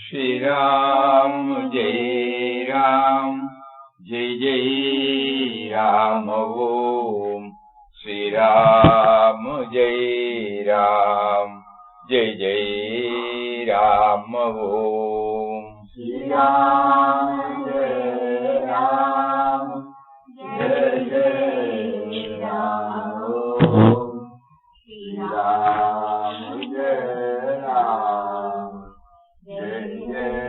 Shri Ram, Jai Ram, Jai Jai Ram Om. Shri Ram, Jai Ram, Jai Jai Ram Om. Shri Ram, Jai Ram, Jai Jai Ram Om. Shri Ram, Jai Ram, Jai Jai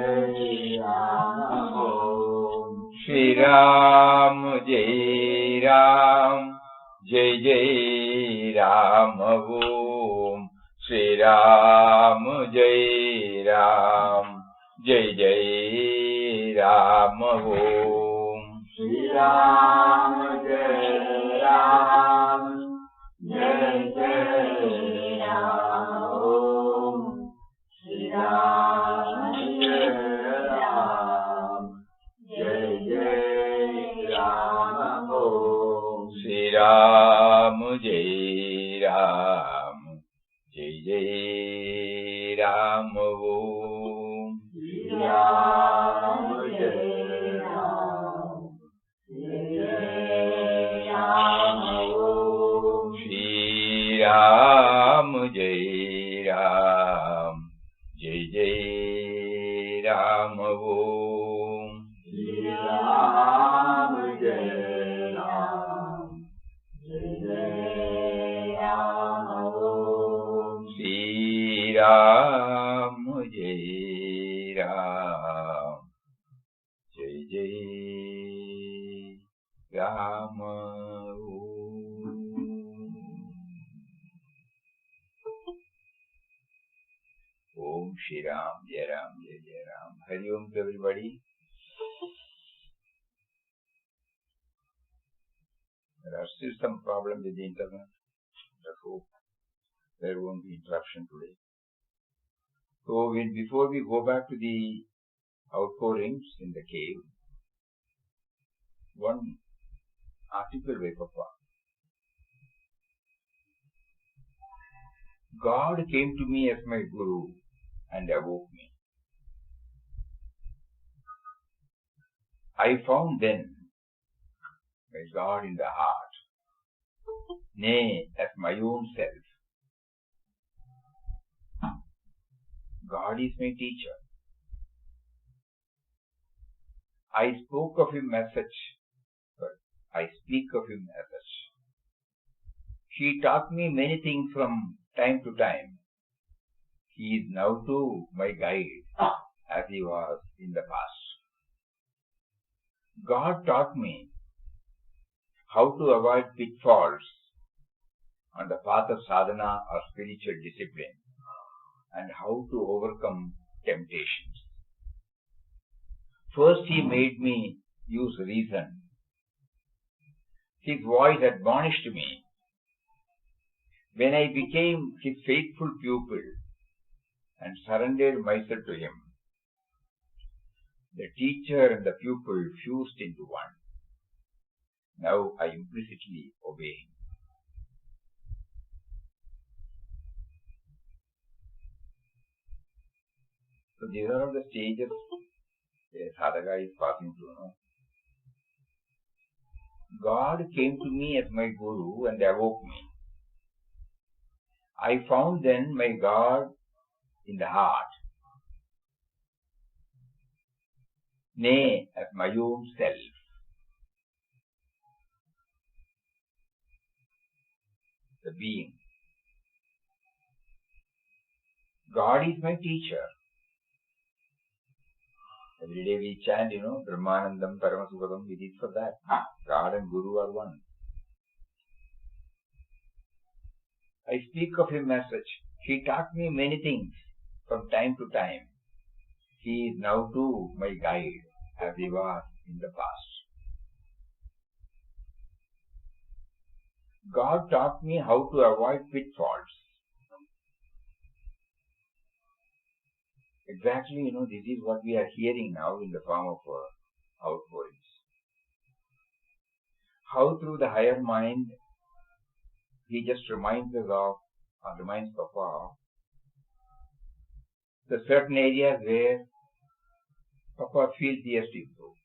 Ram Om. Shri Ram, Jai Ram, Jai Jai Ram Om. Shri Ram, Jai Ram, Jai Jai Ram Om. Shri Ram, Jai Ram, Jai Jai Ram Om. Shri Ram, Jai Ram, Jai Jai Ram Om. Shri Ram, Jai Ram, Jai Jai Ram Om. Shri Ram, Jai Ram, Jai Jai Ram Om. Shri Ram, Jai Ram, Jai Jai Ram Om. Shri Ram, Jai Ram, Jai Jai Ram Om. Shri Ram, Jai Ram, Jai Jai Ram Om. Om Shri Ram, Jai Ram, Jai Jai Ram. Hari Om to everybody. There are still some problems with the internet. I hope there won't be interruption today. So before we go back to the outpourings in the cave, one article by Papa. God came to me as my Guru and awoke me. I found then my God in the heart, nay, as my own self. God is my teacher. I spoke of him as such, but I speak of him as such. He taught me many things from time to time. He is now too my guide, as he was in the past. God taught me how to avoid pitfalls on the path of sadhana or spiritual discipline, and how to overcome temptations. First, he made me use reason. His voice admonished me. When I became his faithful pupil and surrendered myself to him, the teacher and the pupil fused into one. Now I implicitly obey him. So these are all the stages a sadhaka is passing through. No? God came to me as my Guru and awoke me. I found then my God in the heart, nay, as my own self. The being. God is my teacher. Every day we chant, Brahmanandam, Paramasukadam, it is for that. God and Guru are one. I speak of him as such. He taught me many things from time to time. He is now too my guide, as he was in the past. God taught me how to avoid pitfalls. Exactly, this is what we are hearing now in the form of outpourings. How through the higher mind, he just reminds us of, or reminds Papa, the certain areas where Papa feels he has to improve.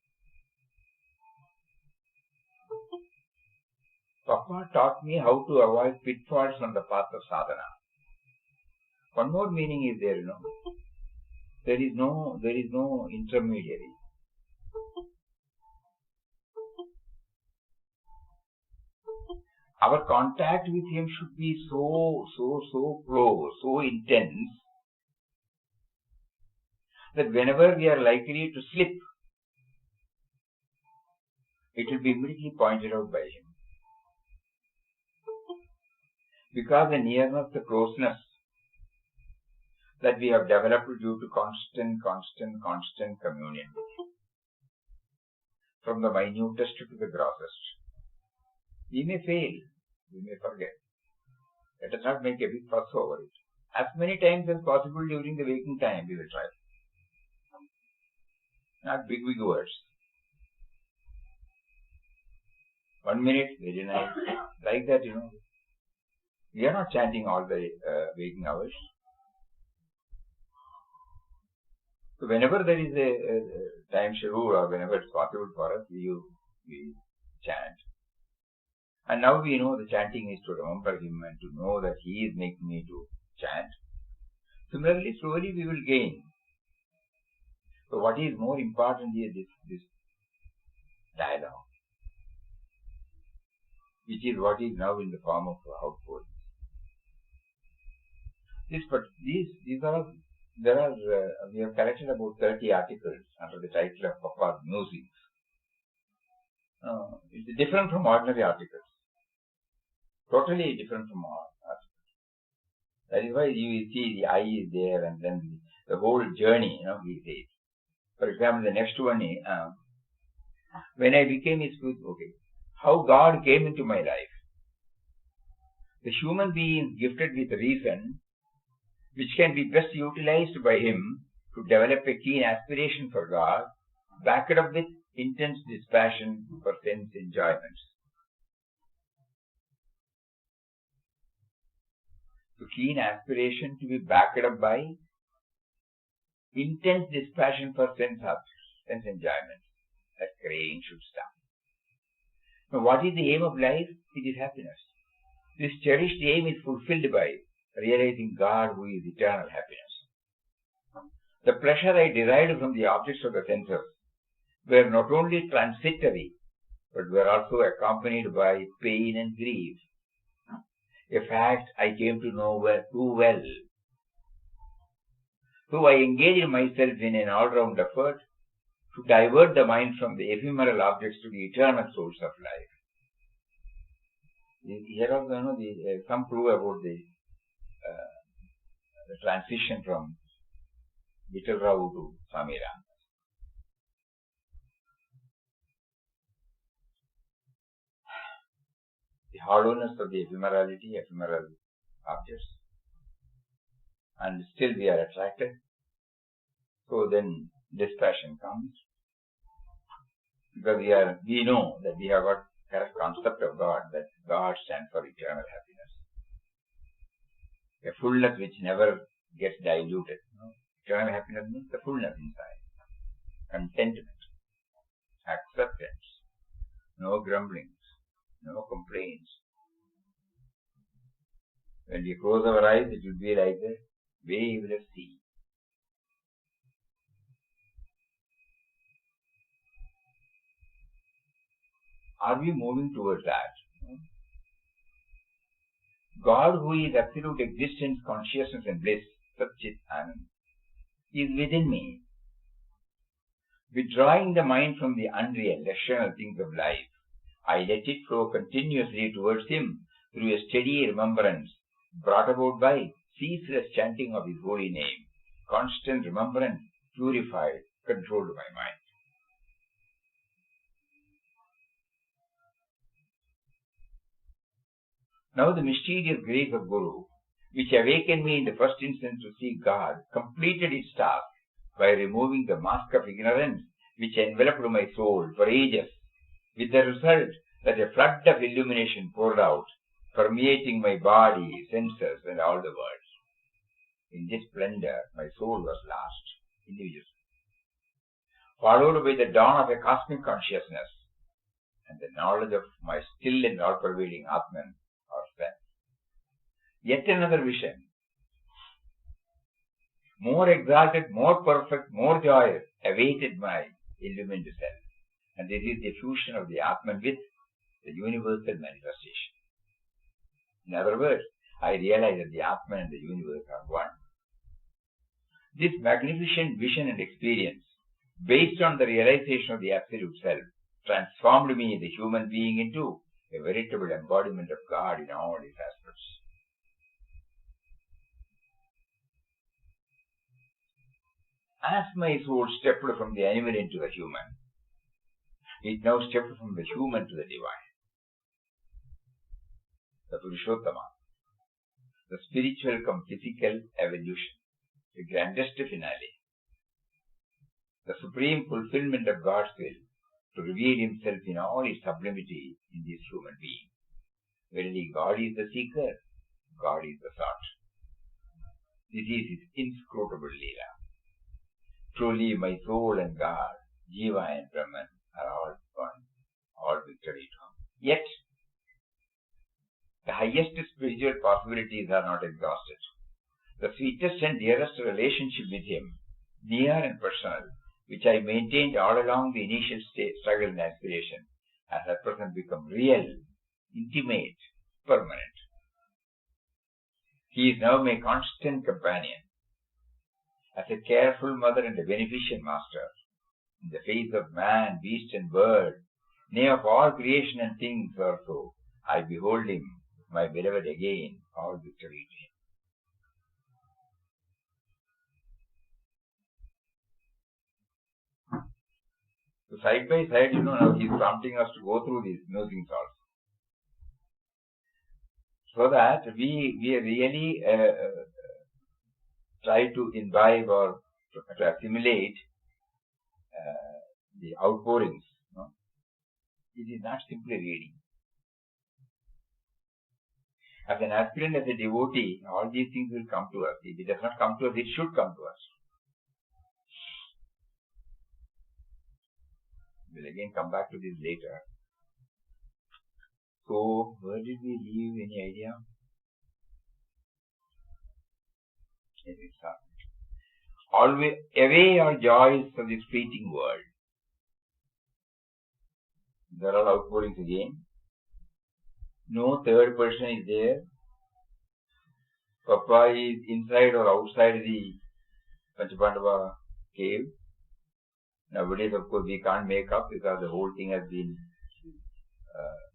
Papa taught me how to avoid pitfalls on the path of sadhana. One more meaning is there, There is no intermediary. Our contact with him should be so close, so intense, that whenever we are likely to slip, it will be immediately pointed out by him. Because the nearness, the closeness that we have developed due to constant communion with him, from the minutest to the grossest. We may fail, we may forget. Let us not make a big fuss over it. As many times as possible during the waking time we will try. Not big words. 1 minute, very nice. Like that, We are not chanting all the waking hours. So whenever there is a time schedule or whenever it's possible for us, we chant. And now we know the chanting is to remember him and to know that he is making me to chant. Similarly, slowly we will gain. So what is more important is this dialogue, which is what is now in the form of outpouring. We have collected about 30 articles under the title of Papa's Music. It's different from ordinary articles. Totally different from articles. That is why you see the I is there and then the whole journey, he says. For example, the next one is, when I became his guru, how God came into my life. The human being gifted with reason, which can be best utilized by him to develop a keen aspiration for God, backed up with intense dispassion for sense enjoyments. So keen aspiration to be backed up by intense dispassion for sense enjoyments. That craving should stop. Now what is the aim of life? It is happiness. This cherished aim is fulfilled by realizing God who is eternal happiness. The pleasure I derived from the objects of the senses were not only transitory, but were also accompanied by pain and grief. A fact I came to know too well. So I engaged myself in an all-round effort to divert the mind from the ephemeral objects to the eternal source of life. Here also, some clue about the transition from Vittal Rao to Swami Ram. The hollowness of the ephemeral objects, and still we are attracted. So then dispassion comes, because we know that we have got correct concept of God, that God stands for eternal happiness, a fullness which never gets diluted. Eternal happiness means the fullness inside, contentment, acceptance, no grumblings, no complaints. When we close our eyes, it will be like a waveless sea. Are we moving towards that? God, who is absolute existence, consciousness and bliss, Satchit Anand, is within me. Withdrawing the mind from the unreal, external things of life, I let it flow continuously towards Him through a steady remembrance brought about by ceaseless chanting of His holy name, constant remembrance, purified, controlled by mind. Now the mysterious grace of Guru, which awakened me in the first instance to see God, completed its task by removing the mask of ignorance which enveloped my soul for ages, with the result that a flood of illumination poured out, permeating my body, senses, and all the world. In this splendor, my soul was lost, individual. followed by the dawn of a cosmic consciousness and the knowledge of my still and all-pervading Atman or Sense. Yet another vision, more exalted, more perfect, more joyous, awaited my illumined self. And this is the fusion of the Atman with the universal manifestation. In other words, I realize that the Atman and the universe are one. This magnificent vision and experience, based on the realization of the Absolute Self, transformed me, the human being, into a veritable embodiment of God in all its aspects. As my soul stepped from the animal into the human, it now stepped from the human to the divine. The Purushottama, the spiritual cum physical evolution, the grandest finale, the supreme fulfillment of God's will to reveal Himself in all His sublimity in this human being. Verily, God is the seeker, God is the sought. This is His inscrutable Leela. Truly, my soul and God, Jiva and Brahman, are all one, all victory to Him. Yet, the highest spiritual possibilities are not exhausted. The sweetest and dearest relationship with Him, near and personal, which I maintained all along the initial struggle and aspiration, has at present become real, intimate, permanent. He is now my constant companion, as a careful mother and a beneficent master, in the face of man, beast and bird, nay, of all creation and things also, I behold Him, my beloved, again, all victory to Him. So side by side, now He is prompting us to go through these musings also. So that we really try to imbibe or to assimilate the outpourings. It is not simply reading. As an aspirant, as a devotee, all these things will come to us. If it does not come to us, it should come to us. We'll again come back to this later. So, where did we leave? Any idea? Always away are joys of this fleeting world. There are outpourings again. No third person is there. Papa is inside or outside the Panchapandava cave. Nowadays, of course, we can't make up because the whole thing has been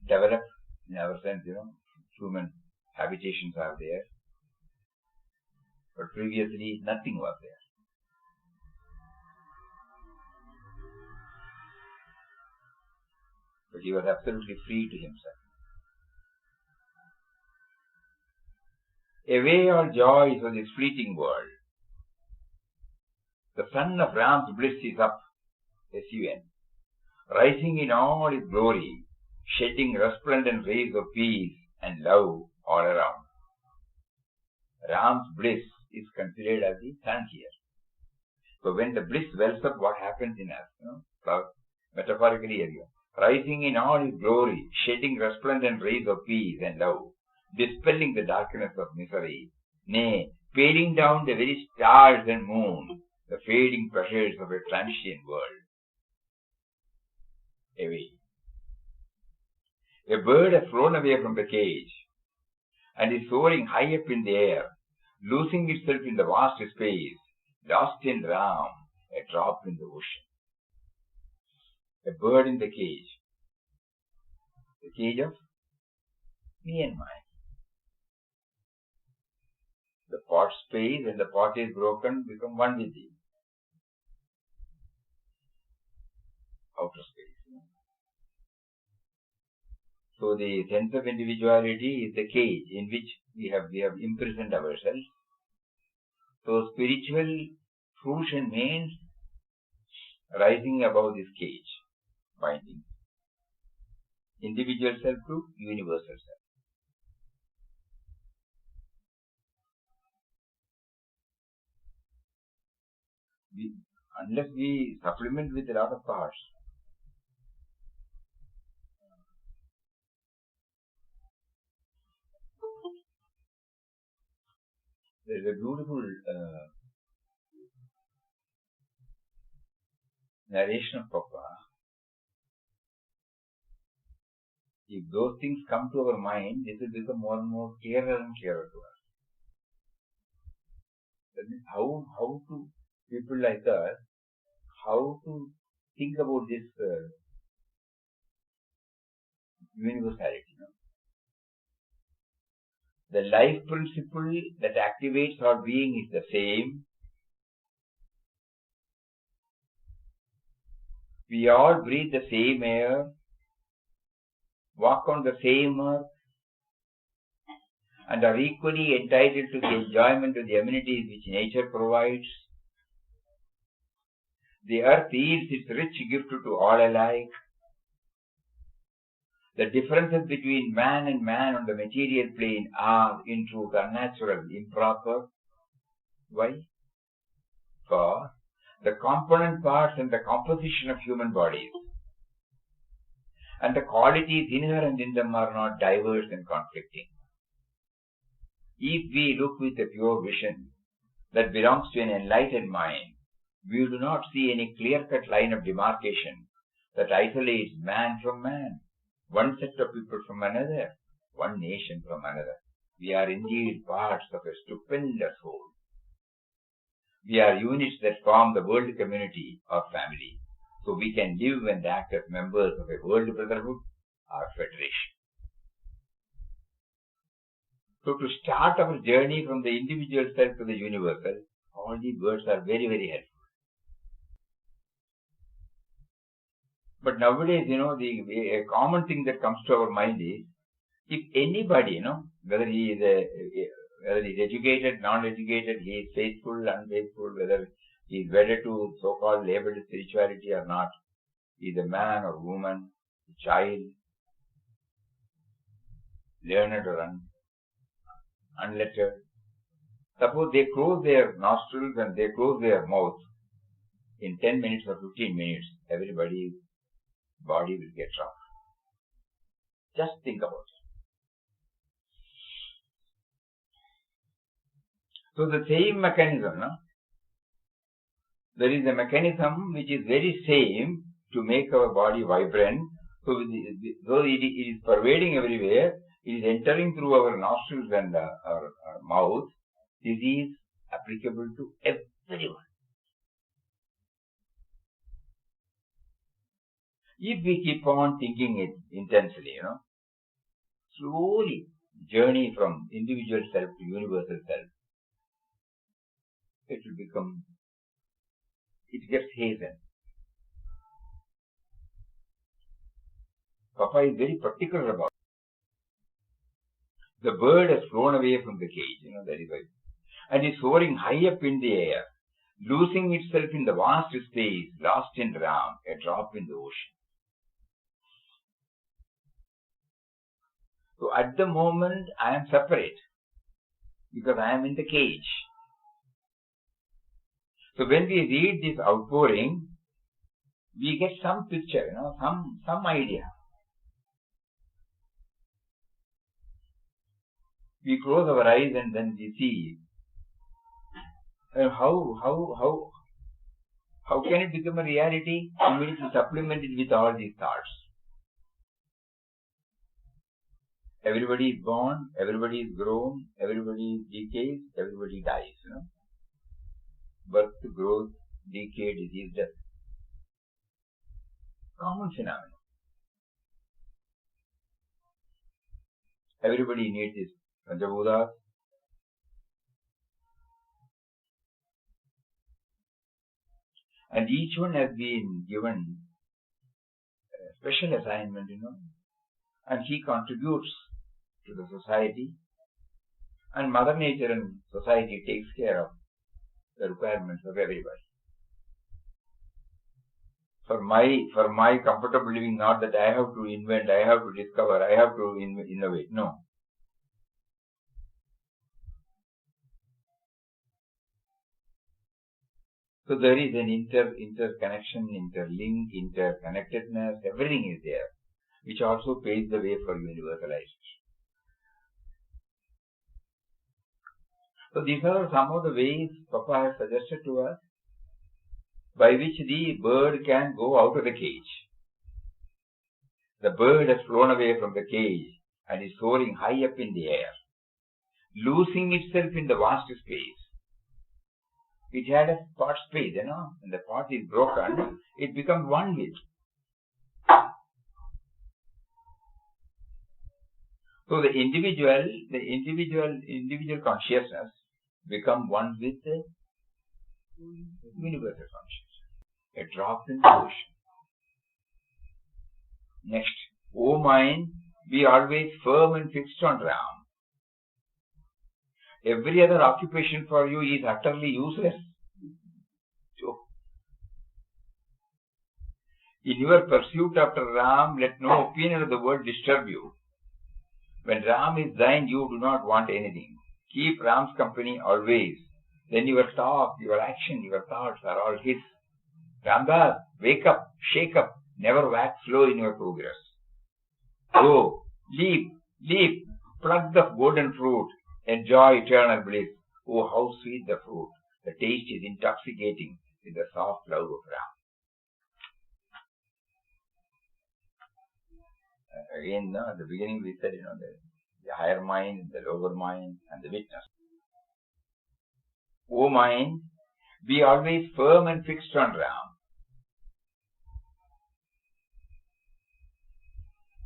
developed in our sense, human habitations are there. But previously, nothing was there. But he was absolutely free to himself. Away all joys of this fleeting world. The sun of Ram's bliss is up, S-U-N, rising in all its glory, shedding resplendent rays of peace and love all around. Ram's bliss is considered as the sun here. So when the bliss wells up, what happens in us? Metaphorically, rising in all its glory, shedding resplendent rays of peace and love, dispelling the darkness of misery, nay, paling down the very stars and moon, the fading pleasures of a transient world. Away. A bird has flown away from the cage and is soaring high up in the air, losing itself in the vast space, lost in Ram, a drop in the ocean. A bird in the cage of me and mine. The pot space and the pot is broken, become one with him. Outer space. So the sense of individuality is the cage in which we have imprisoned ourselves. So spiritual fruition means rising above this cage, binding individual self to universal self. unless we supplement with a lot of parts. There is a beautiful narration of Papa. If those things come to our mind, this will become more and more clearer and clearer to us. That means how to, people like us, how to think about this universality. The life principle that activates our being is the same. We all breathe the same air, walk on the same earth, and are equally entitled to the enjoyment of the amenities which nature provides. The earth yields its rich gift to all alike. The differences between man and man on the material plane are, in truth, unnatural, improper. Why? For the component parts and the composition of human bodies and the qualities inherent in them are not diverse and conflicting. If we look with a pure vision that belongs to an enlightened mind, we do not see any clear-cut line of demarcation that isolates man from man, one set of people from another, one nation from another. We are indeed parts of a stupendous whole. We are units that form the world community or family, so we can live and act as members of a world brotherhood or federation. So to start our journey from the individual self to the universal, all these words are very, very helpful. But nowadays, a common thing that comes to our mind is, if anybody, whether he is educated, non-educated, he is faithful, unfaithful, whether he is wedded to so-called labeled spirituality or not, he is a man or woman, a child, learned or unlettered. Suppose they close their nostrils and they close their mouth in 10 minutes or 15 minutes, everybody's body will get rough. Just think about it. So the same mechanism, there is a mechanism which is very same to make our body vibrant. So though it is pervading everywhere, it is entering through our nostrils and our mouth. This is applicable to everyone. If we keep on thinking it intensely, slowly journey from individual self to universal self, it gets hastened. Papa is very particular about it. The bird has flown away from the cage, that is why, and is soaring high up in the air, losing itself in the vast space, lost in Ram, a drop in the ocean. So at the moment, I am separate because I am in the cage. So when we read this outpouring, we get some picture, some idea. We close our eyes and then we see how can it become a reality? Immediately supplemented with all these thoughts. Everybody is born, everybody is grown, everybody decays, everybody dies. Birth, growth, decay, disease, death. Common phenomenon. Everybody needs this Panchabhutas. And each one has been given a special assignment, and he contributes to the society, and Mother Nature and society takes care of the requirements of everybody. For my comfortable living, not that I have to invent, I have to discover, I have to innovate. No. So there is an interconnection, interlink, interconnectedness, everything is there, which also paves the way for universalization. So these are some of the ways Papa has suggested to us by which the bird can go out of the cage. The bird has flown away from the cage and is soaring high up in the air, losing itself in the vast space. It had a part space, when the part is broken, it becomes one with. So the individual consciousness become one with the universal consciousness. A drop in the ocean. Next, O mind, be always firm and fixed on Ram. Every other occupation for you is utterly useless. So, in your pursuit after Ram, let no opinion of the world disturb you. When Ram is thine, you do not want anything. Keep Ram's company always. Then your talk, your action, your thoughts are all his. Ramdas, wake up, shake up, never wax slow in your progress. Go, leap, pluck the golden fruit, enjoy eternal bliss. Oh, how sweet the fruit. The taste is intoxicating with the soft love of Ram. Again, at the beginning we said, the higher mind, the lower mind, and the witness. O mind, be always firm and fixed on Ram.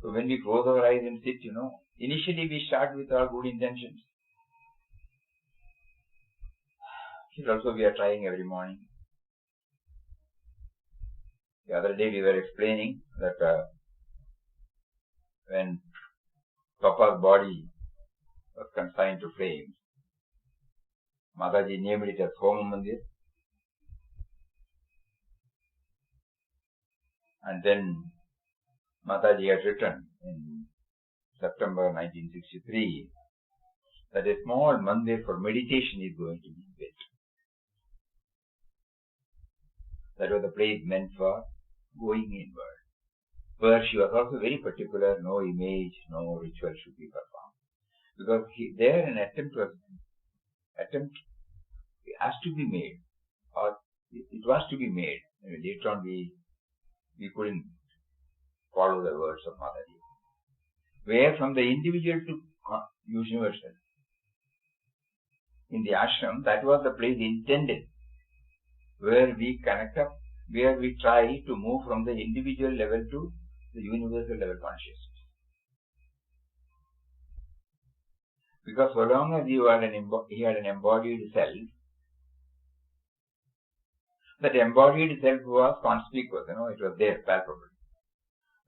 So when we close our eyes and sit, initially we start with our good intentions. Here also we are trying every morning. The other day we were explaining that when Papa's body was consigned to flames, Mataji named it as Homa Mandir. And then Mataji had written in September 1963 that a small mandir for meditation is going to be built. That was the place meant for going inward. Where she was also very particular, no image, no ritual should be performed. Because there an attempt has to be made, or it was to be made. Later on we couldn't follow the words of Mataji. Where from the individual to universal. In the ashram, that was the place intended, where we connect up, where we try to move from the individual level to the universal level consciousness. Because so long as he had an embodied self, that embodied self was conspicuous, it was there, palpable.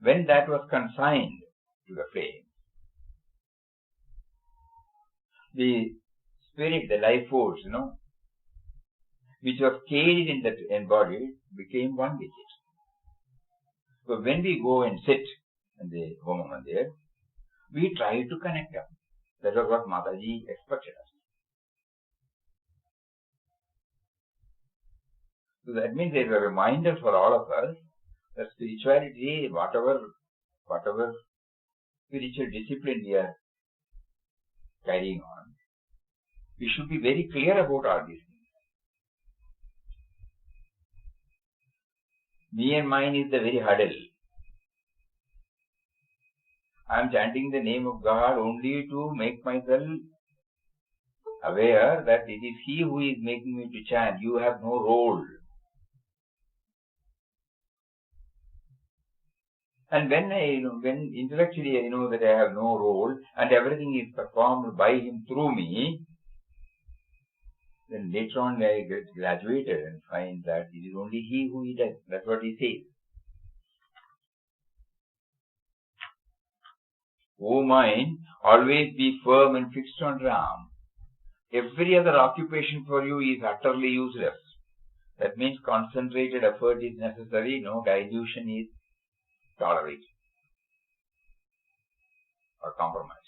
When that was consigned to the flame, the spirit, the life force, which was caged in that embodied, became one with it. So when we go and sit in the Homa Mandir, we try to connect up. That was what Mataji expected us. So that means there is a reminder for all of us that spirituality, whatever spiritual discipline we are carrying on, we should be very clear about all these things. Me and mine is the very huddle. I am chanting the name of God only to make myself aware that it is He who is making me to chant. You have no role. And when intellectually I know that I have no role and everything is performed by Him through me, then later on I get graduated and find that it is only He who He does. That's what He says. O mind, always be firm and fixed on Ram. Every other occupation for you is utterly useless. That means concentrated effort is necessary, no dilution is tolerated or compromised.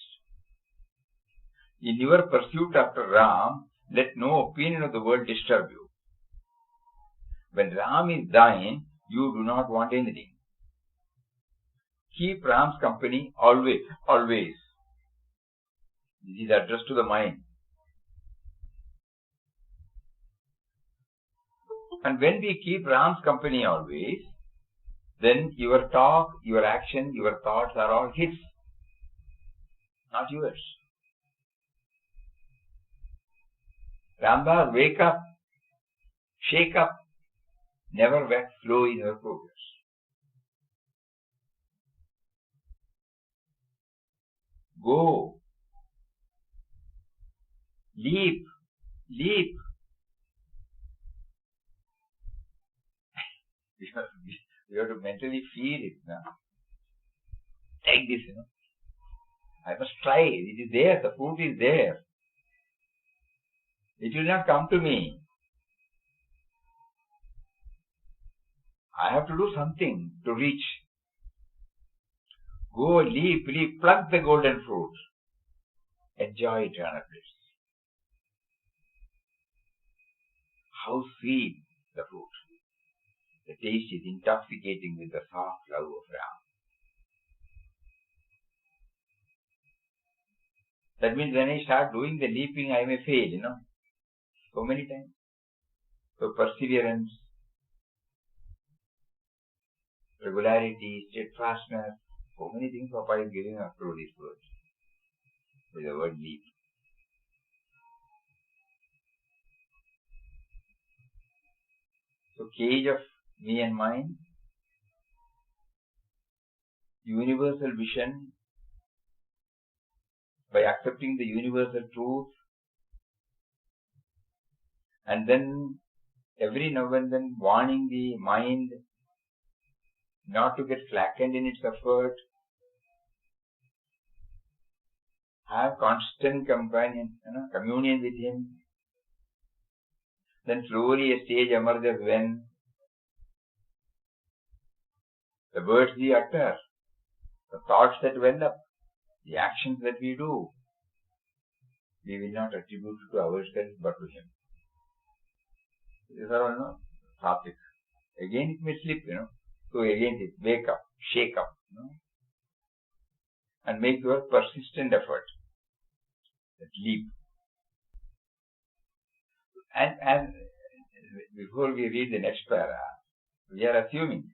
In your pursuit after Ram, let no opinion of the world disturb you. When Ram is thine, you do not want anything. Keep Ram's company always, always. This is addressed to the mind. And when we keep Ram's company always, then your talk, your action, your thoughts are all his, not yours. Ramdas, wake up, shake up, never wax slow in your progress. Go, leap, leap. You have to mentally feel it now. Take this, I must try. It is there. The fruit is there. It will not come to me. I have to do something to reach. Go, leap, leap, pluck the golden fruit. Enjoy eternal bliss. How sweet the fruit. The taste is intoxicating with the soft love of Ram. That means when I start doing the leaping, I may fail, so many times. So perseverance, regularity, steadfastness, so many things Papa is giving us through these words. With the word leap. So cage of me and mine, universal vision, by accepting the universal truth, and then every now and then warning the mind not to get slackened in its effort, have constant communion with him. Then slowly a stage emerges when the words we utter, the thoughts that well up, the actions that we do, we will not attribute to ourselves but to him. These are all topics. Again it may slip, So again it wake up, shake up, and make your persistent effort. That leap. And before we read the next para, we are assuming.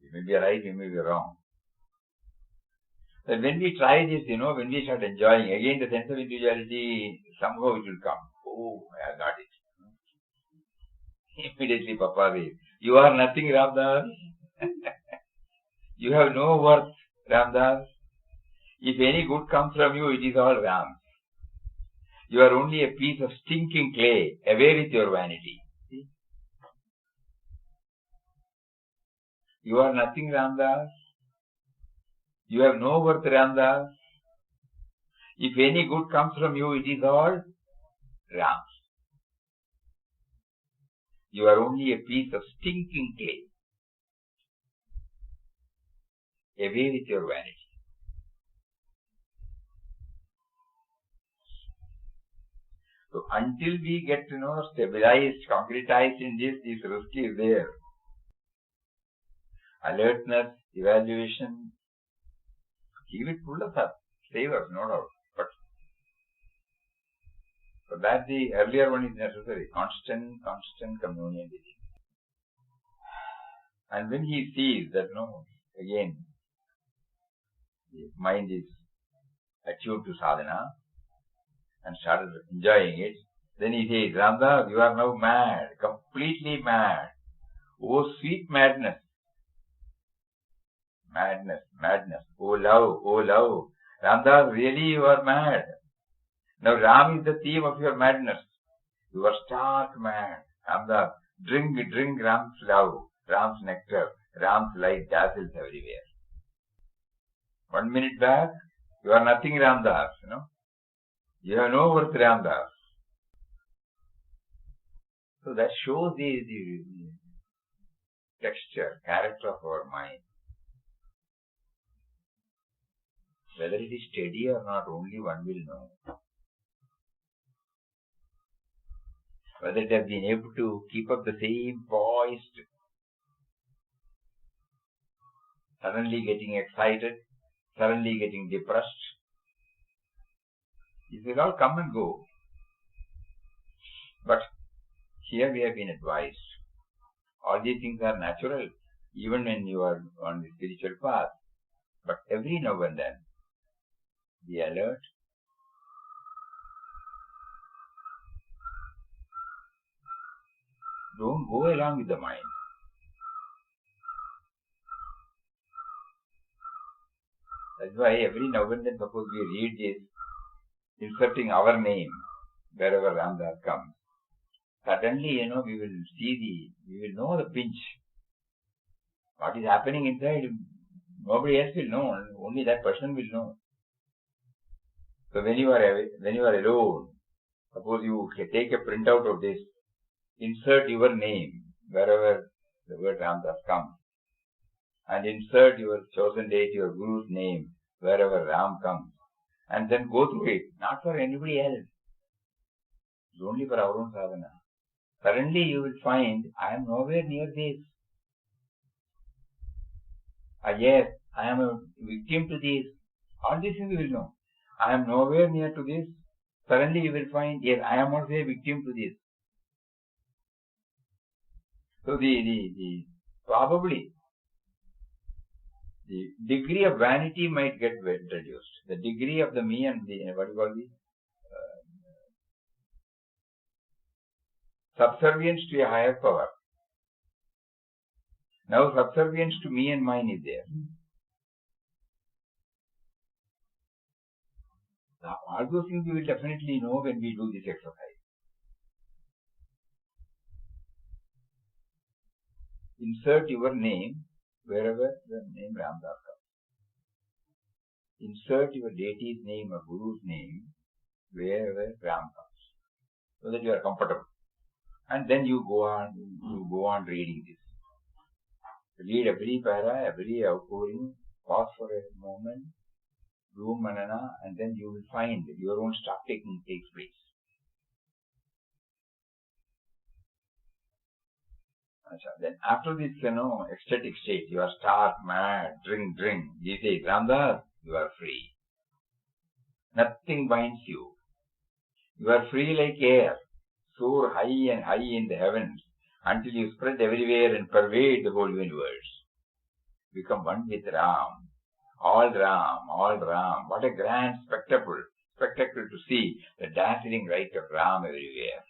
We may be right, we may be wrong. But when we try this, when we start enjoying, again the sense of individuality, somehow it will come. Oh, I have got it. Immediately Papa says, you are nothing, Ramdas. You have no worth, Ramdas. If any good comes from you, it is all Ram. You are only a piece of stinking clay. Away with your vanity. See? You are nothing, Ramdas. You have no worth, Ramdas. If any good comes from you, it is all Ram. You are only a piece of stinking clay. Away with your vanity. So until we get stabilized, concretized in this risk is there. Alertness, evaluation, keep it full of savors, no doubt. But for that the earlier one is necessary. Constant communion with him. And when he sees that again his mind is attuned to sadhana and started enjoying it, then he says, Ramdas, you are now mad, completely mad. Oh sweet madness. Madness. Oh love. Ramdas, really you are mad. Now Ram is the theme of your madness. You are stark mad. Ramdas, drink Ram's love, Ram's nectar, Ram's light dazzles everywhere. 1 minute back, you are nothing, Ramdas, You have no worth, Ramdas. So that shows the texture, character of our mind. Whether it is steady or not, only one will know. whether it has been able to keep up the same poised, suddenly getting excited, suddenly getting depressed. These will all come and go. But here we have been advised. All these things are natural, even when you are on the spiritual path. But every now and then, be alert. Don't go along with the mind. That's why every now and then, suppose we read this, inserting our name wherever Ramdas comes. Suddenly, we will know the pinch. What is happening inside, nobody else will know. Only that person will know. So when you are alone, suppose you take a printout of this, insert your name wherever the word Ramdas comes, and insert your chosen date, your Guru's name wherever Ram comes, and then go through it, not for anybody else. It's only for our own sadhana. Suddenly you will find, I am nowhere near this. Yes, I am a victim to this. All these things you will know. I am nowhere near to this. Suddenly you will find, yes, I am also a victim to this. So probably the degree of vanity might get reduced. The degree of the me and the, what you call the subservience to a higher power. Now subservience to me and mine is there. Now, all those things we will definitely know when we do this exercise. Insert your name wherever the name Ramdas comes. Insert your deity's name or Guru's name wherever Ram comes, so that you are comfortable. And then you go on reading this. Read every para, every outpouring, pause for a moment, do manana, and then you will find your own stock taking takes place. Then after this, ecstatic state, you are stark, mad, drink. He says, Ramdas, you are free. Nothing binds you. You are free like air. Soar high and high in the heavens until you spread everywhere and pervade the whole universe. Become one with Ram. All Ram. What a grand spectacle to see the dazzling light of Ram everywhere.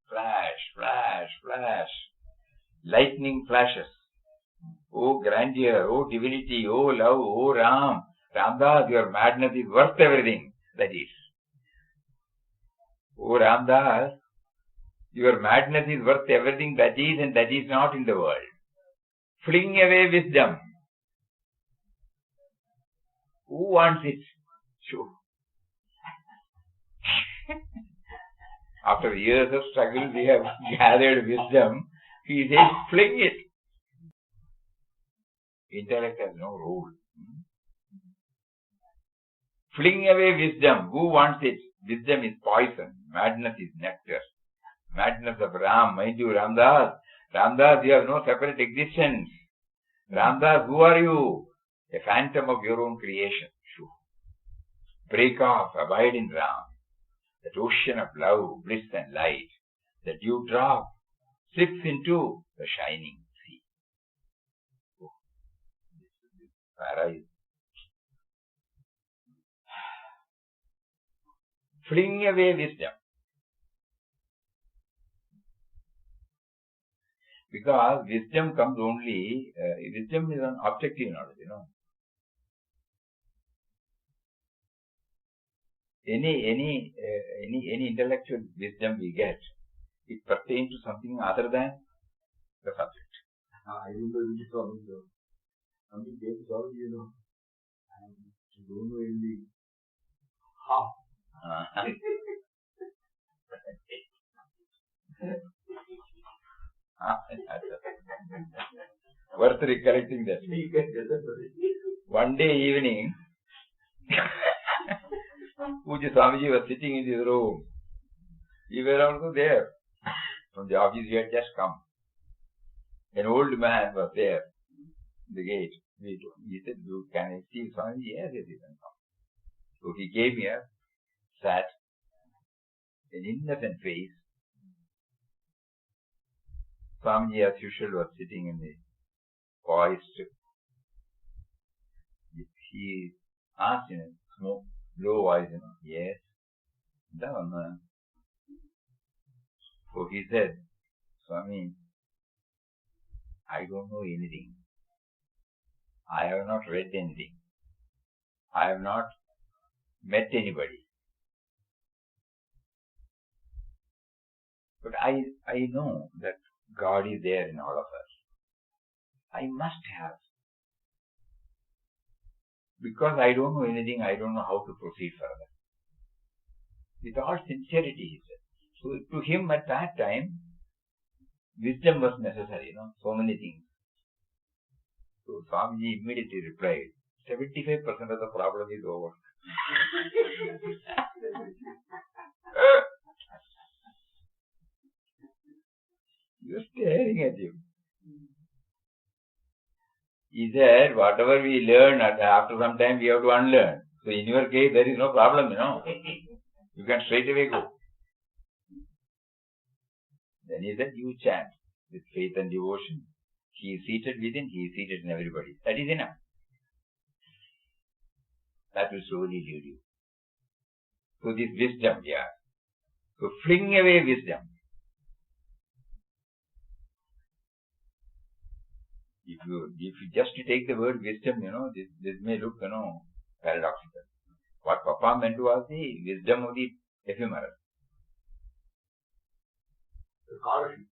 Flash. Lightning flashes. Oh grandeur, oh divinity, oh love, oh Ram. Ramdas, your madness is worth everything. That is. Oh Ramdas, your madness is worth everything that is and that is not in the world. Fling away wisdom. Who wants it? Sure. After years of struggle, we have gathered wisdom. He says, fling it. Intellect has no role. Fling away wisdom. Who wants it? Wisdom is poison. Madness is nectar. Madness of Ram. Mind you, Ramdas, you have no separate existence. Ramdas, who are you? A phantom of your own creation. Sure. Break off, abide in Ram. That ocean of love, bliss and light. The dew drop slips into the shining sea. Oh, this paradise. Fling away wisdom. Because wisdom comes only, wisdom is an objective knowledge, Any intellectual wisdom we get, it pertains to something other than the subject. I don't know which is Swami, though. Something came to Swami, and I don't know anything. Worth recollecting that. One day evening, Pujya Swamiji was sitting in his room. We were also there. from the office. He had just come. An old man was there in the gate. He said, can I see Swami? Yes, yes, you can come. So he came here, sat, an innocent face. Swamiji, as usual, was sitting in the poised. He asked in a low voice, yes. So he said, Swami, I don't know anything. I have not read anything. I have not met anybody. But I know that God is there in all of us. I must have. Because I don't know anything, I don't know how to proceed further. With all sincerity, he said. So to him at that time, wisdom was necessary, so many things. So Swamiji immediately replied, 75% of the problem is over. Just staring at him. He said, whatever we learn, after some time we have to unlearn. So in your case, there is no problem, You can straight away go. Then he said, you chant with faith and devotion. He is seated within, he is seated in everybody. That is enough. That will slowly lead you. So this wisdom, So fling away wisdom. If you just take the word wisdom, this may look, paradoxical. What Papa meant was the wisdom of the ephemeral. Scholarship.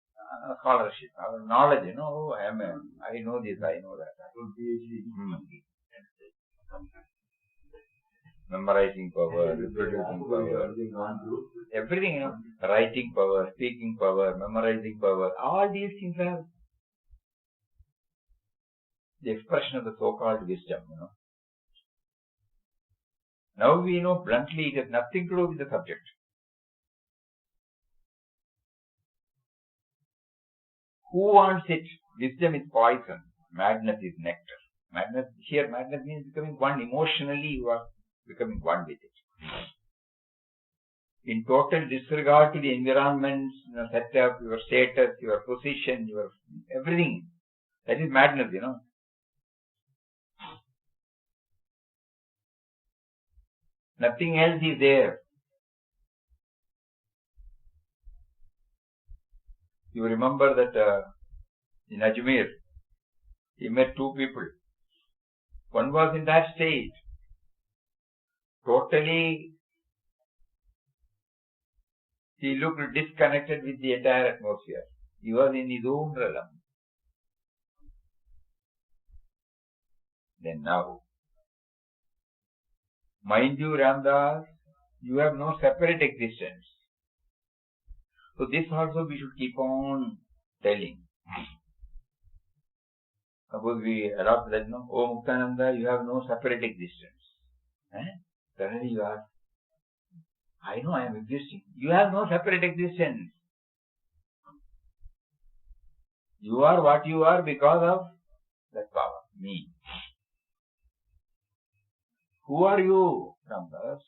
Scholarship, knowledge, I know this, I know that. Memorizing power, reproducing power, everything, writing power, speaking power, memorizing power, all these things are the expression of the so-called wisdom, Now we know bluntly it has nothing to do with the subject. Who wants it? Wisdom is poison. Madness is nectar. Madness means becoming one. Emotionally, you are becoming one with it. In total disregard to the environment, setup, your status, your position, your everything. That is madness, Nothing else is there. You remember that in Ajmer, he met two people. One was in that state, totally, he looked disconnected with the entire atmosphere. He was in his own realm. Then now, mind you, Ramdas, you have no separate existence. So this also we should keep on telling. Suppose we adopt that, Oh Muktananda, you have no separate existence. Suddenly you are, I know I am existing. You have no separate existence. You are what you are because of that power, me. Who are you, Ramdas?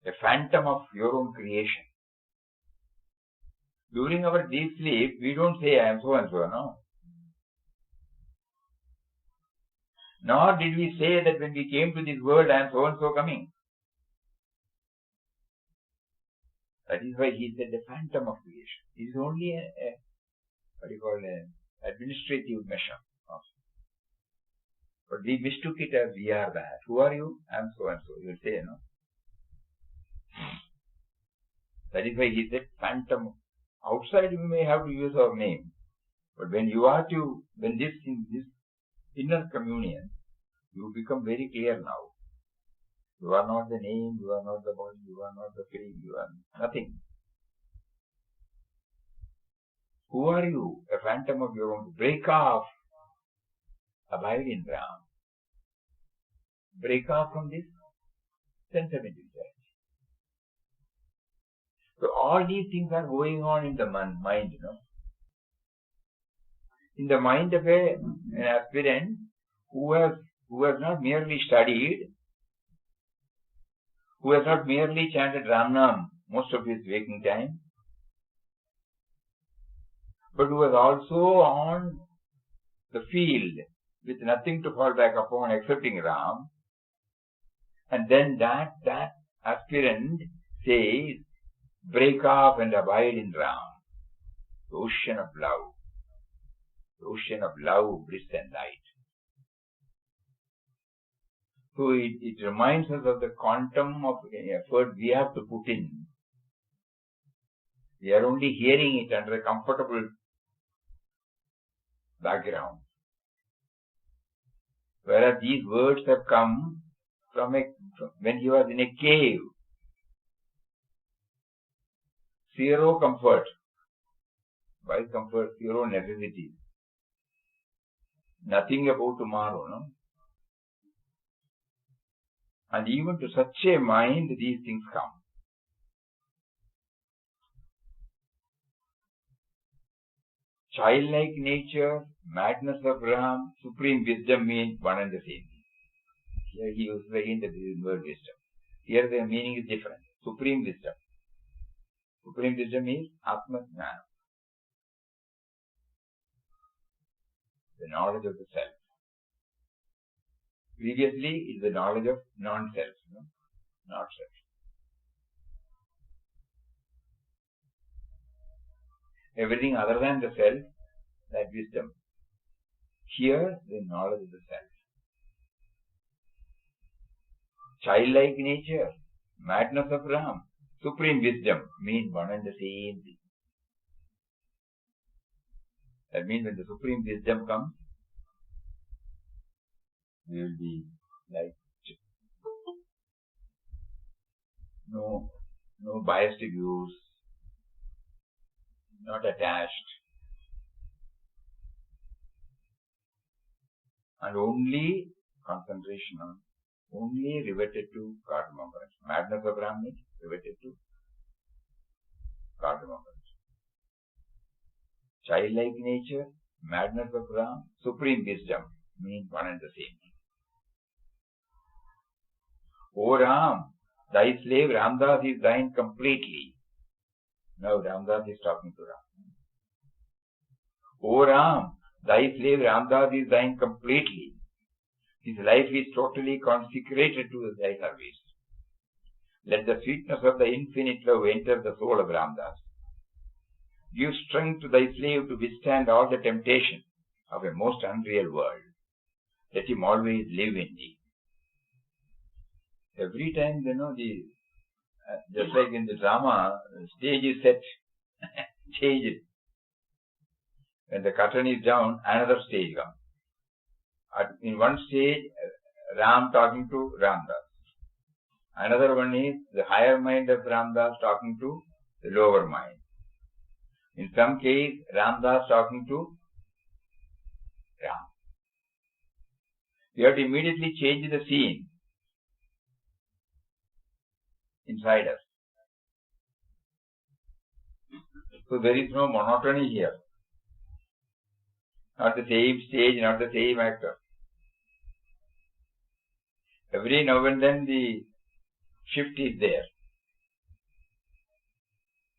A phantom of your own creation. During our deep sleep, we don't say I am so and so, no. Nor did we say that when we came to this world I am so and so coming. That is why he said the phantom of creation. It is only an administrative measure. But we mistook it as we are that. Who are you? I am so and so. You will say, That is why he said phantom. Outside we may have to use our name. But when this inner communion, you become very clear now. You are not the name, you are not the body, you are not the feeling, you are nothing. Who are you? A phantom of your own. Break off. Abide in Ram. Break off from this sense of individuality. So all these things are going on in the mind, In the mind of an aspirant who has not merely studied, who has not merely chanted Ramnam most of his waking time, but who was also on the field with nothing to fall back upon excepting Ram, and then that aspirant says, break off and abide in Ram, the ocean of love, bliss and light. So it reminds us of the quantum of effort we have to put in. We are only hearing it under a comfortable background. Whereas these words have come from when he was in a cave. Zero comfort. Why comfort? Zero necessity. Nothing about tomorrow, no? And even to such a mind, these things come. Childlike nature, madness of Ram, supreme wisdom mean one and the same. Here he uses again the word wisdom. Here the meaning is different. Supreme wisdom. Supreme wisdom is Atma Jnana. The knowledge of the self. Previously is the knowledge of non-self, not self. Everything other than the self, that wisdom. Here, the knowledge of the self. Childlike nature, madness of Ram, supreme wisdom mean one and the same thing. That means when the supreme wisdom comes, we will be like no biased views, not attached, and only concentration on, only riveted to God remembrance. Madness of Ram means riveted to God remembrance. Childlike nature, madness of Ram, supreme wisdom mean one and the same. O Ram, thy slave Ramdas is thine completely. Now Ramdas is talking to Ram. O Ram, thy slave Ramdas is thine completely. His life is totally consecrated to thy service. Let the sweetness of the infinite love enter the soul of Ramdas. Give strength to thy slave to withstand all the temptation of a most unreal world. Let him always live in thee. Every time, just like in the drama, stage is set, changed. When the curtain is down, another stage comes. In one stage, Ram talking to Ramdas. Another one is the higher mind of Ramdas talking to the lower mind. In some case, Ramdas talking to Ram. We have to immediately change the scene inside us. So there is no monotony here. Not the same stage, not the same actor. Every now and then the shift is there.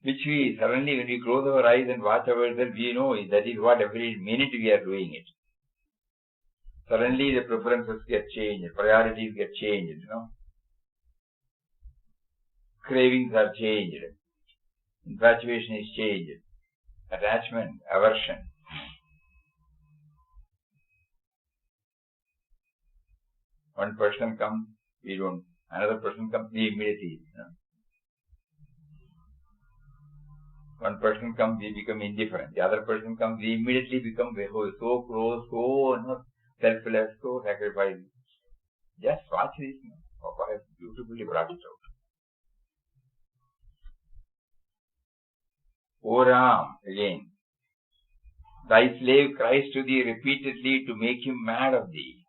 Which we suddenly, when we close our eyes and watch ourselves, we know that is what every minute we are doing it. Suddenly the preferences get changed, priorities get changed, Cravings are changed. Infatuation is changed. Attachment, aversion. One person comes, we don't. Another person comes, we immediately. One person comes, we become indifferent. The other person comes, we immediately become so close, so selfless, so sacrificing. Just watch this. Papa has beautifully brought it out. O Ram, again, thy slave cries to thee repeatedly to make him mad of thee.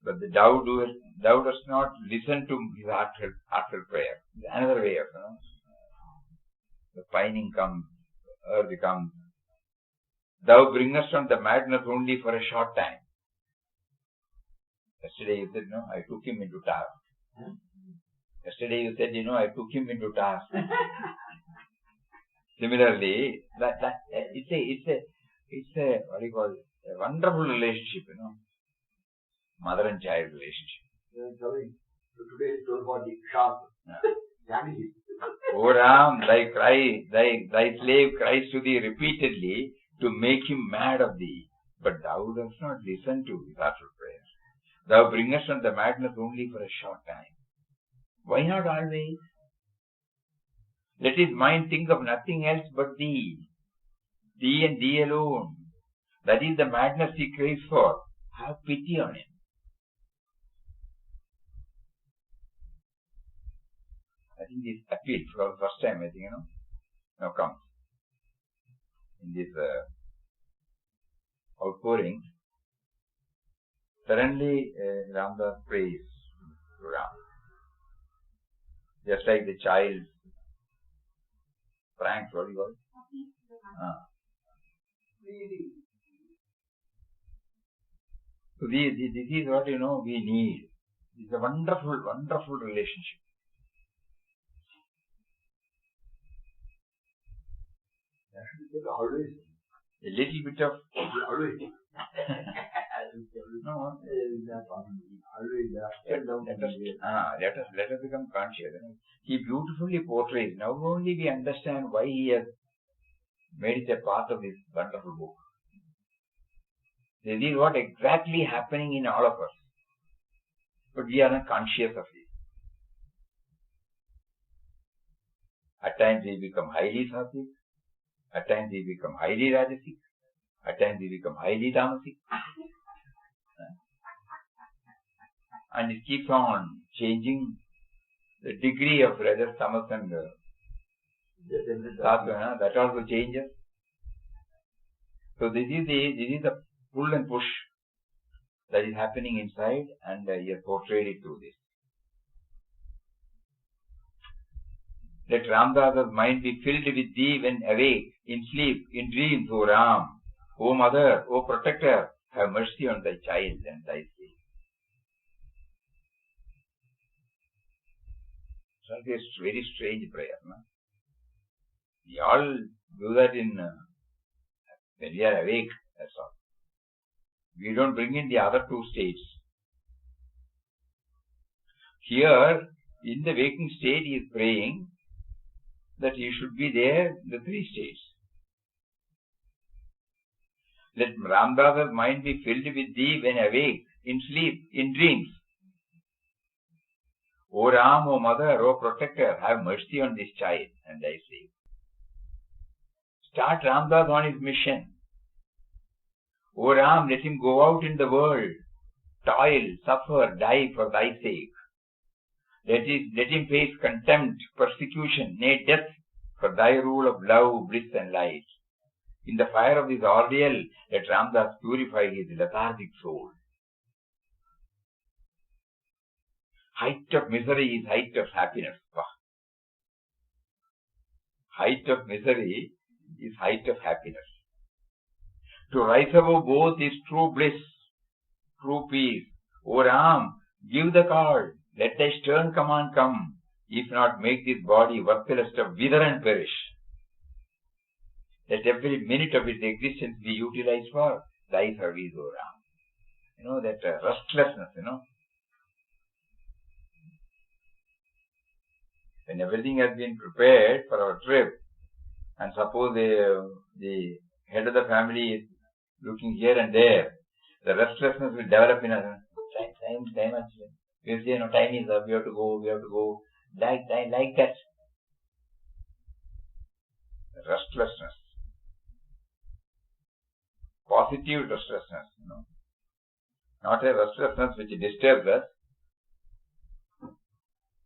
But the thou does not listen to his heartfelt prayer. Another way of, the pining comes, earth comes. Thou bringest on the madness only for a short time. Yesterday you said, I took him into task. Yesterday you said, I took him into task. Similarly, it's a what do you call it? A wonderful relationship, mother and child relationship. Sorry. So today is 12:40 sharp. O Ram, thy slave cries to thee repeatedly to make him mad of thee, but thou dost not listen to his heartfelt prayer. Thou bringest on the madness only for a short time. Why not always? Let his mind think of nothing else but thee. Thee and thee alone. That is the madness he craves for. Have pity on him. I think this appeal for the first time, now comes in this outpouring. Suddenly, Ramdas prays to Ram. Just like the child pranks, what do you call it? So this is what we need. It's a wonderful, wonderful relationship. Always. A little bit of Always. no. Let us become conscious. He beautifully portrays. Now only we understand why he has made it a part of this wonderful book. This is what exactly happening in all of us. But we are not conscious of it. At times we become highly sattvic. At times we become highly rajasic. At times we become highly tamasic. And it keeps on changing the degree of rajas, tamas and sattva. That also changes. So this is the pull and push that is happening inside, and he has portrayed it through this. Let Ramdas's mind be filled with thee when awake, in sleep, in dreams, O Ram. O Mother, O Protector, have mercy on thy child and thy slave. It's a very strange prayer. We all do that when we are awake, that's all. We don't bring in the other two states. Here, in the waking state, he is praying that you should be there in the three states. Let Ramdas's mind be filled with thee when awake, in sleep, in dreams. O Ram, O Mother, O Protector, have mercy on this child and thy slave. Start Ramdas on his mission. O Ram, let him go out in the world, toil, suffer, die for thy sake. Let him face contempt, persecution, nay death for thy rule of love, bliss and light. In the fire of this ordeal, let Ramdas purify his lethargic soul. Height of misery is height of happiness. Height of misery is height of happiness. To rise above both is true bliss, true peace. O Ram, give the call. Let thy stern command come. If not, make this body worthless to wither and perish. Let every minute of its existence be utilized for thy service, O Ram. That restlessness, When everything has been prepared for our trip, and suppose the head of the family is looking here and there, the restlessness will develop in us. Time actually. You say, time is up, we have to go. Like that. Restlessness. Positive restlessness, Not a restlessness which disturbs us.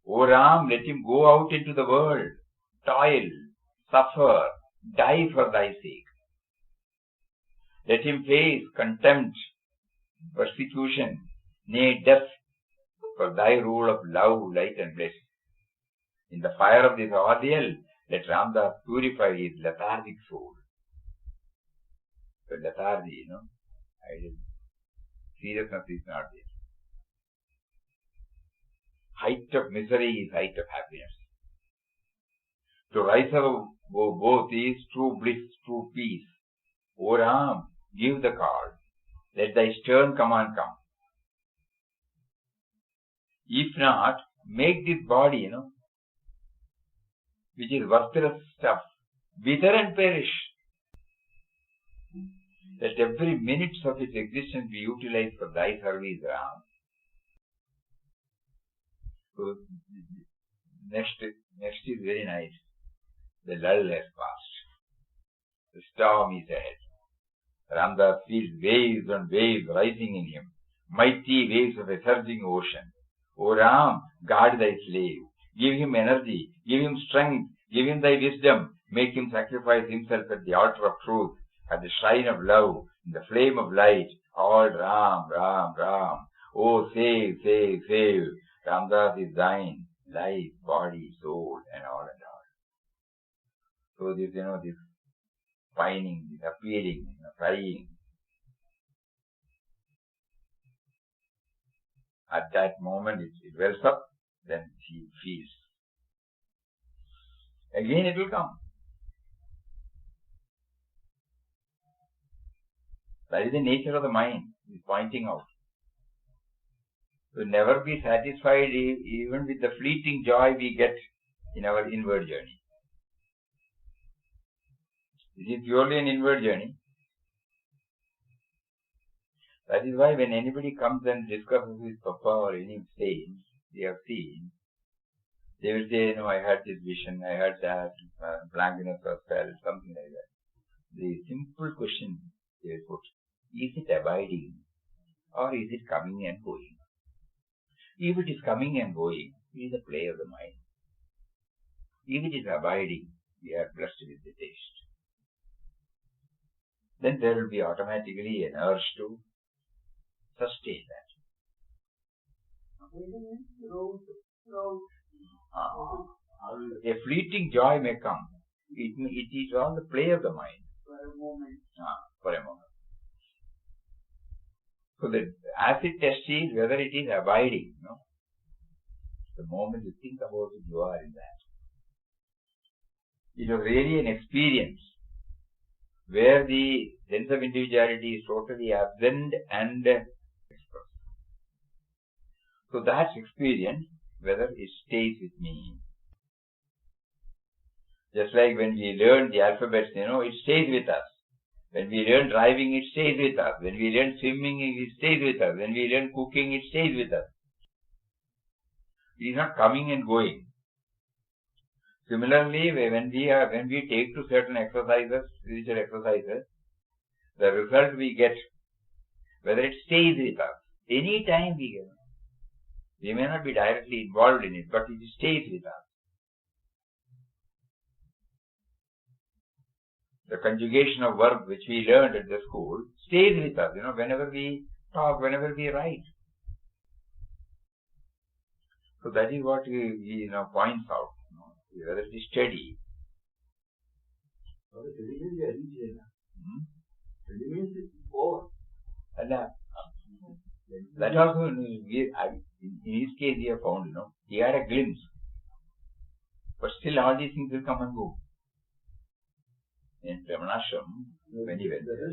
O Ram, let him go out into the world, toil, suffer, die for thy sake. Let him face contempt, persecution, nay death, for thy rule of love, light and bliss. In the fire of this ordeal, let Ramdas purify his lethargic soul. So lethargy, seriousness is not there. Height of misery is height of happiness. To rise above both is true bliss, true peace. O Ram, give the call. Let thy stern command come. If not, make this body, which is worthless stuff, wither and perish. Let every minute of its existence be utilized for thy service, Ram. So, next is very nice. The lull has passed. The storm is ahead. Ramdas feels waves and waves rising in him, mighty waves of a surging ocean. O Ram, guard thy slave. Give him energy, give him strength, give him thy wisdom. Make him sacrifice himself at the altar of truth, at the shrine of love, in the flame of light. All Ram, Ram, Ram. Oh, save, save, save. Ramdas is thine, life, body, soul, and all and all. So this, this pining, this appealing, crying. At that moment it wells up, then he feels. Again it will come. That is the nature of the mind, he is pointing out. To never be satisfied even with the fleeting joy we get in our inward journey. This is purely an inward journey. That is why when anybody comes and discusses with Papa or any saint they have seen, they will say, I had this vision, I had that, blankness was felt, something like that. The simple question they put, is it abiding or is it coming and going? If it is coming and going, it is a play of the mind. If it is abiding, we are blessed with the taste. Then there will be automatically an urge to sustain that. A fleeting joy may come. It is all the play of the mind. For a moment. For a moment. So the acid test is whether it is abiding. The moment you think about it, you are in that. It was really an experience where the sense of individuality is totally absent and expressed. So that experience, whether it stays with me. Just like when we learn the alphabets, it stays with us. When we learn driving, it stays with us. When we learn swimming, it stays with us. When we learn cooking, it stays with us. It is not coming and going. Similarly, when we take to certain exercises, spiritual exercises, the result we get, whether it stays with us, any time we get, we may not be directly involved in it, but it stays with us. The conjugation of verbs which we learned at the school stays with us, whenever we talk, whenever we write. So that is what he points out, whether it is steady. That also, in his case, we have found, he had a glimpse. But still all these things will come and go. In Anandashram, when he went there,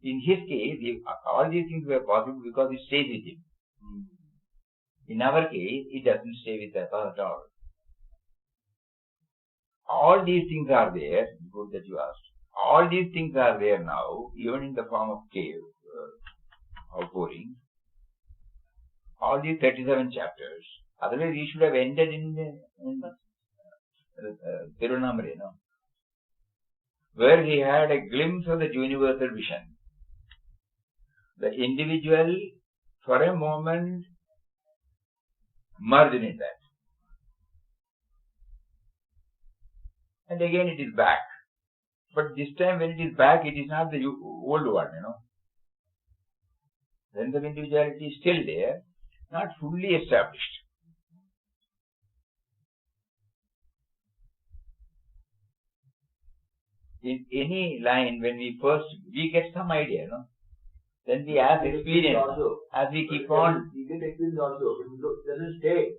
in his case, all these things were possible because it stays with him. In our case, it doesn't stay with us at all. All these things are there, good that you asked. All these things are there now, even in the form of cave, outpouring. All these 37 chapters. Otherwise, we should have ended in Tirunamre, where he had a glimpse of the universal vision. The individual, for a moment, merged in that. And again it is back. But this time when it is back, it is not the old one, Sense of individuality is still there, not fully established. In any line, when we get some idea, no? Then we have experience. Also, as we keep on. we get experience also, but it doesn't stay.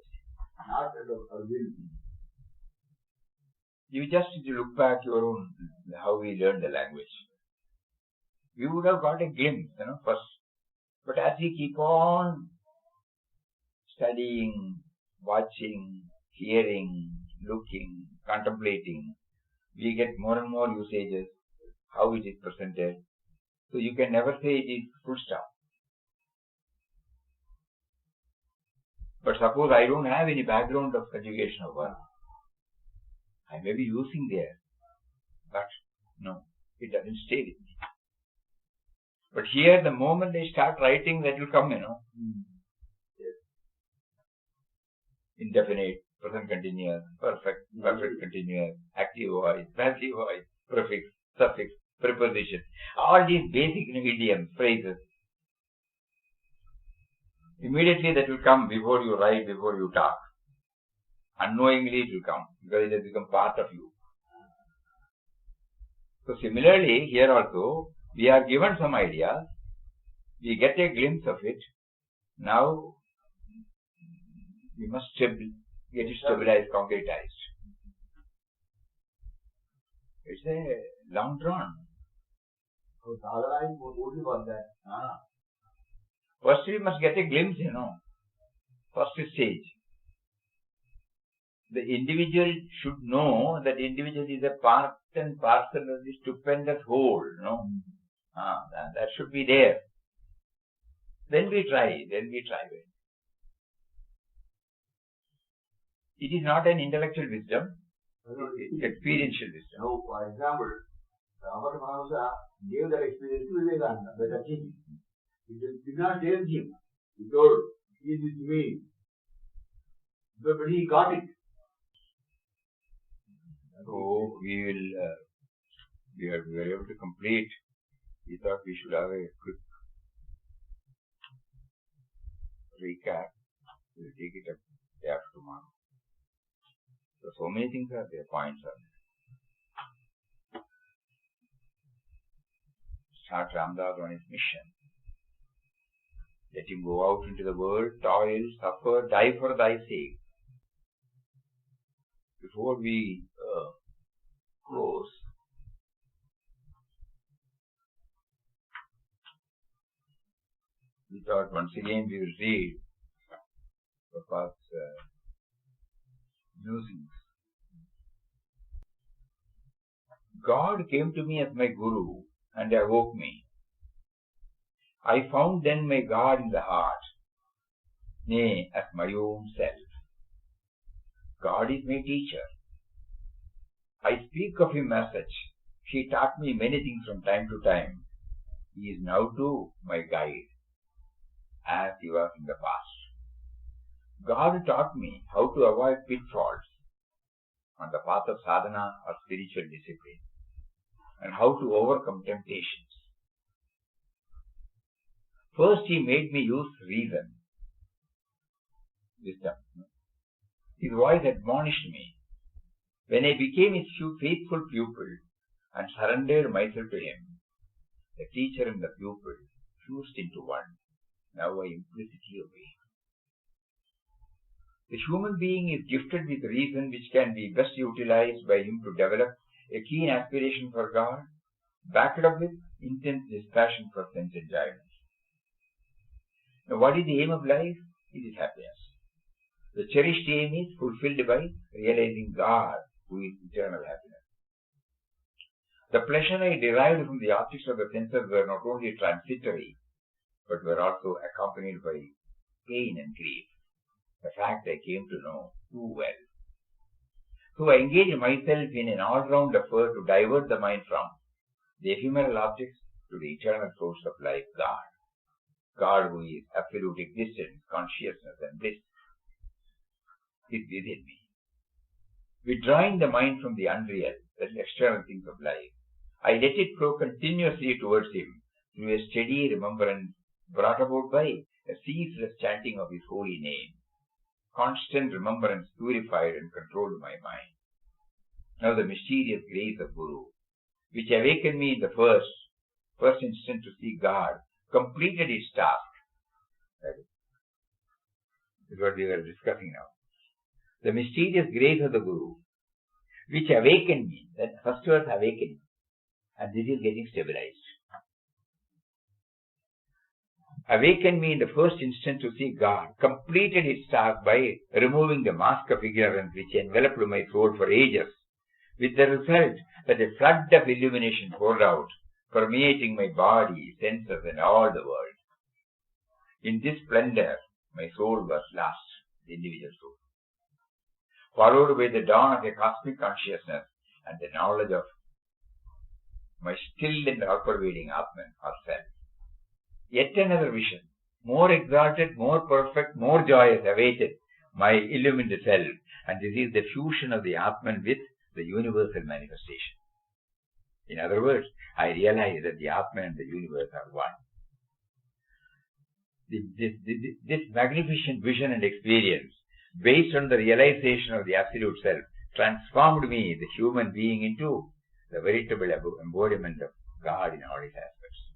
Not at our will. You just need to look back your own, how we learned the language. We would have got a glimpse, first. But as we keep on studying, watching, hearing, looking, contemplating, we get more and more usages, how it is presented. So you can never say it is full stop. But suppose I don't have any background of conjugation of verbs. I may be using there, but no, it doesn't stay with me. But here, the moment I start writing, that will come, Yes. Indefinite, present continuous, perfect continuous, active voice, passive voice, prefix, suffix, preposition. All these basic idioms, phrases. Immediately that will come before you write, before you talk. Unknowingly it will come, because it has become part of you. So similarly, here also, we are given some ideas, we get a glimpse of it. Now, we must get it stabilized, concretized. It's a long drawn. So, sadhana is only for that. First we must get a glimpse, First stage. The individual should know that individual is a part and parcel of this stupendous whole, that should be there. Then we try. It is not an intellectual wisdom, it is experiential wisdom. No, for example, Ramana Mahamsa gave that experience to Vivekananda by touching him. He did not tell him. He told, he is with me. But he got it. So we were able to complete. We thought we should have a quick recap. We'll take it up day after tomorrow. So many things are there, points are there. Start Ramdas on his mission. Let him go out into the world, toil, suffer, die for thy sake. Before we close, we thought once again we will read Prabhupada's musings. God came to me as my Guru and awoke me. I found then my God in the heart, nay, as my own self. God is my teacher. I speak of him as such. He taught me many things from time to time. He is now too my guide, as he was in the past. God taught me how to avoid pitfalls on the path of sadhana or spiritual discipline, and how to overcome temptations. First, he made me use reason, wisdom. His voice admonished me. When I became his faithful pupil and surrendered myself to him, the teacher and the pupil fused into one. Now I implicitly obey. The human being is gifted with reason which can be best utilized by him to develop a keen aspiration for God, backed up with intense dispassion for sense enjoyment. Now, what is the aim of life? It is happiness. The cherished aim is fulfilled by realizing God, who is eternal happiness. The pleasure I derived from the objects of the senses were not only transitory, but were also accompanied by pain and grief. The fact I came to know too well. So I engaged myself in an all-round effort to divert the mind from the ephemeral objects to the eternal source of life, God. God, who is absolute existence, consciousness, and bliss, is within me. Withdrawing the mind from the unreal, the external things of life, I let it flow continuously towards him through a steady remembrance brought about by a ceaseless chanting of His holy name. Constant remembrance purified and controlled my mind. Now the mysterious grace of Guru, which awakened me in the first instant to see God, completed its task. That is what we were discussing now. The mysterious grace of the Guru, which awakened me, that first was awakening, and this is getting stabilized. Awakened me in the first instant to see God, completed its task by removing the mask of ignorance which enveloped my soul for ages, with the result that a flood of illumination poured out, permeating my body, senses, and all the world. In this splendor, my soul was lost, the individual soul, followed by the dawn of a cosmic consciousness and the knowledge of my still and all-pervading Atman or self. Yet another vision, more exalted, more perfect, more joyous, awaited my illumined self, and this is the fusion of the Atman with the universal manifestation. In other words, I realize that the Atman and the universe are one. This magnificent vision and experience, based on the realization of the Absolute Self, transformed me, the human being, into the veritable embodiment of God in all its aspects.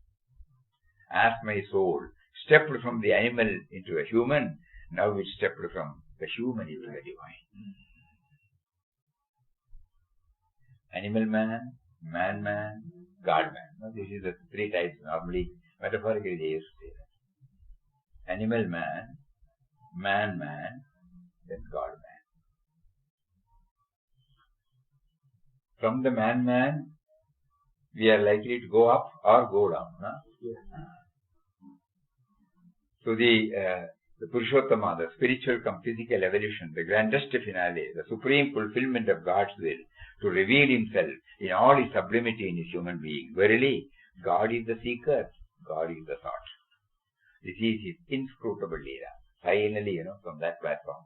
As my soul stepped from the animal into a human, now it stepped from the human into the divine. Animal man, man man, God man. Now, this is the three types normally, metaphorically they used to say that. Animal man, man man, then God man. From the man man, we are likely to go up or go down. Huh? Yes. So the Purushottama, the spiritual come physical evolution, the grandest finale, the supreme fulfillment of God's will to reveal Himself in all His sublimity in His human being. Verily, God is the seeker, God is the sought. This is His inscrutable Leela. Finally, from that platform.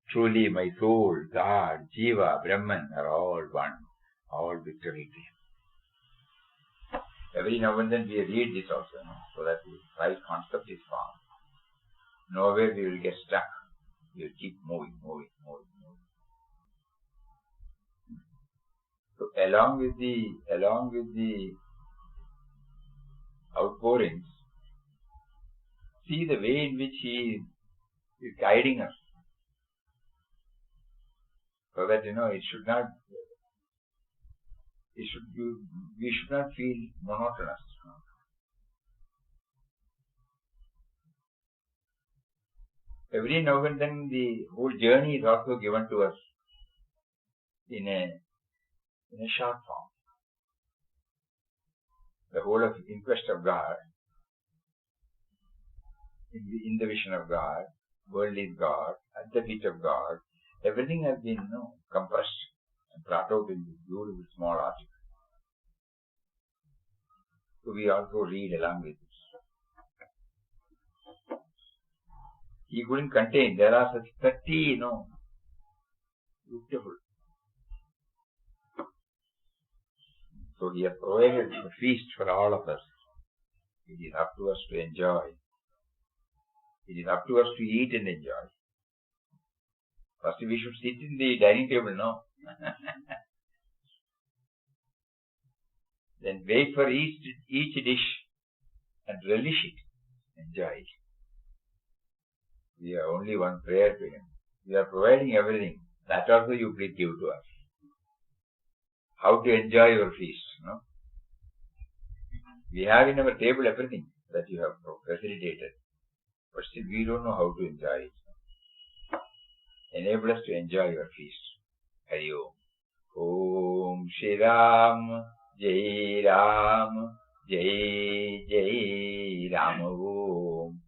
Truly, my soul, God, Jiva, Brahman are all one, all victory to Him. Every now and then we read this also, so that the right concept is formed. Nowhere we will get stuck. We will keep moving. So along with the outpourings, see the way in which He is guiding us, so that we should not feel monotonous. Every now and then the whole journey is also given to us in a short form. The whole of Inquest of God, in the vision of God, world is God, at the feet of God, everything has been compressed and brought out in this beautiful small article. So we also read along with this. He couldn't contain. There are such 30, beautiful. So He has provided a feast for all of us. It is up to us to enjoy. It is up to us to eat and enjoy. First we should sit in the dining table, no? Then wait for each dish and relish it, enjoy it. We have only one prayer to Him. We are providing everything. That also you please give to us. How to enjoy your feast, We have in our table everything that you have facilitated. But still we don't know how to enjoy it. Enable us to enjoy your feast. Hari Om. Om Shri Ram, Jai Ram, Jai Jai Ram Om.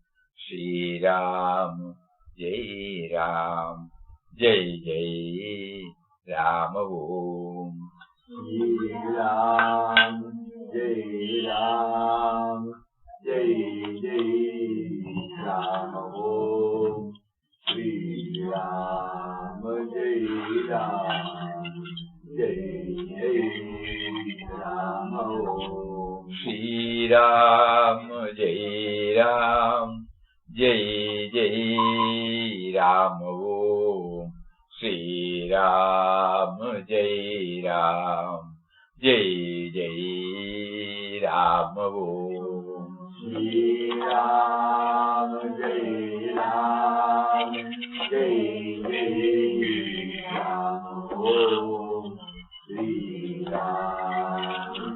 Shri Ram, Jai Ram, Jai Jai Ram Om. Shri Ram, Jai Ram, Jai Jai Ram Om. Shri Ram, Jai Ram, Jai Jai Ram Om. Shri Ram, Jai Ram, Jai Jai Ram Om, Sri Ram, Jai Ram, Jai Jai Ram Om, Sri Ram, Jai Ram, Jai Jai Ram Om, Sri Ram,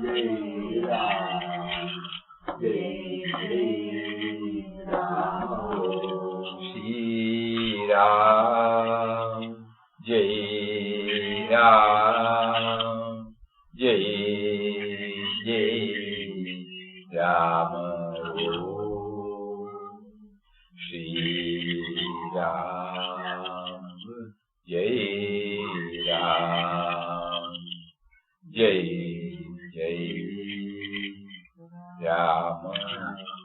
Jai Ram, Jai Jai Ram Om, Sri Ram, Jai Ram, Jai Jai Ram Om, Sri Ram, Jai Ram, Jai Jai Ram